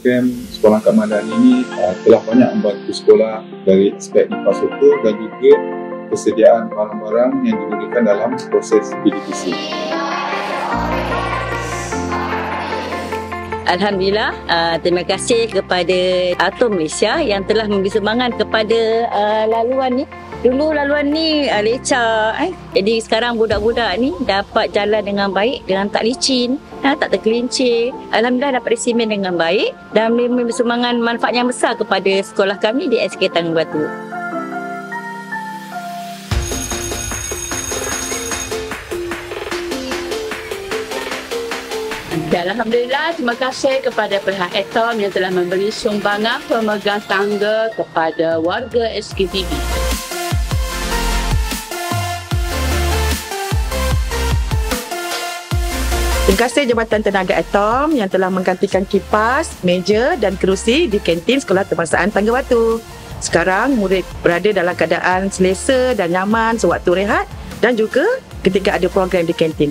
program Sekolah Angkat Madani ini telah banyak membantu sekolah dari aspek infrastruktur dan juga persediaan barang-barang yang digunakan dalam proses PDPC. Alhamdulillah, terima kasih kepada Atom Malaysia yang telah memberi semangat kepada laluan ni. Dulu laluan ni lecah, jadi sekarang budak-budak ni dapat jalan dengan baik, dengan tak licin, tak tergelincir. Alhamdulillah dapat disimen dengan baik dan memberi semangat manfaat yang besar kepada sekolah kami di SK Tangga Batu. Dan Alhamdulillah, terima kasih kepada pihak Atom yang telah memberi sumbangan pemegang tangga kepada warga SKTB. Terima kasih Jabatan Tenaga Atom yang telah menggantikan kipas, meja dan kerusi di kantin Sekolah Kebangsaan Tangga Batu. Sekarang murid berada dalam keadaan selesa dan nyaman sewaktu rehat dan juga ketika ada program di kantin.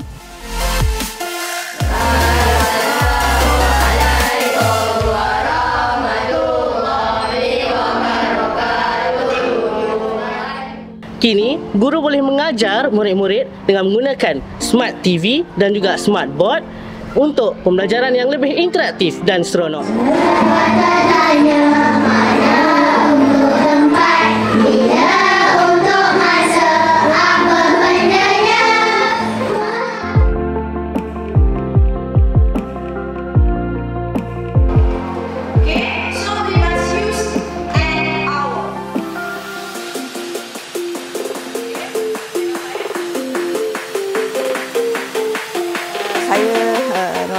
Kini, guru boleh mengajar murid-murid dengan menggunakan Smart TV dan juga Smart Board untuk pembelajaran yang lebih interaktif dan seronok.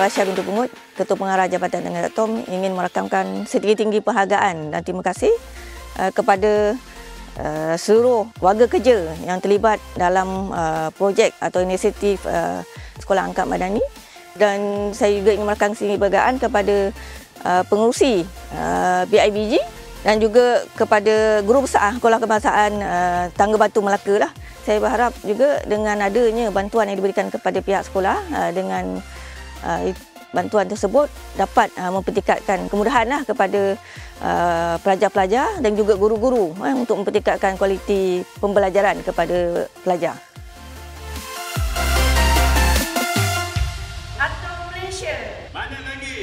Rasha Bintu Pungut, Ketua Pengarah Jabatan Tenaga Atom, ingin merakamkan setinggi-tinggi penghargaan dan terima kasih kepada seluruh warga kerja yang terlibat dalam projek atau inisiatif Sekolah Angkat Madani, dan saya juga ingin merakamkan setinggi penghargaan kepada pengurusi BIBG dan juga kepada guru besar Sekolah Kebangsaan Tangga Batu Melaka lah. Saya berharap juga dengan adanya bantuan yang diberikan kepada pihak sekolah dengan bantuan tersebut dapat mempertingkatkan kemudahan kepada pelajar-pelajar dan juga guru-guru untuk mempertingkatkan kualiti pembelajaran kepada pelajar. Atom Malaysia. Mana lagi?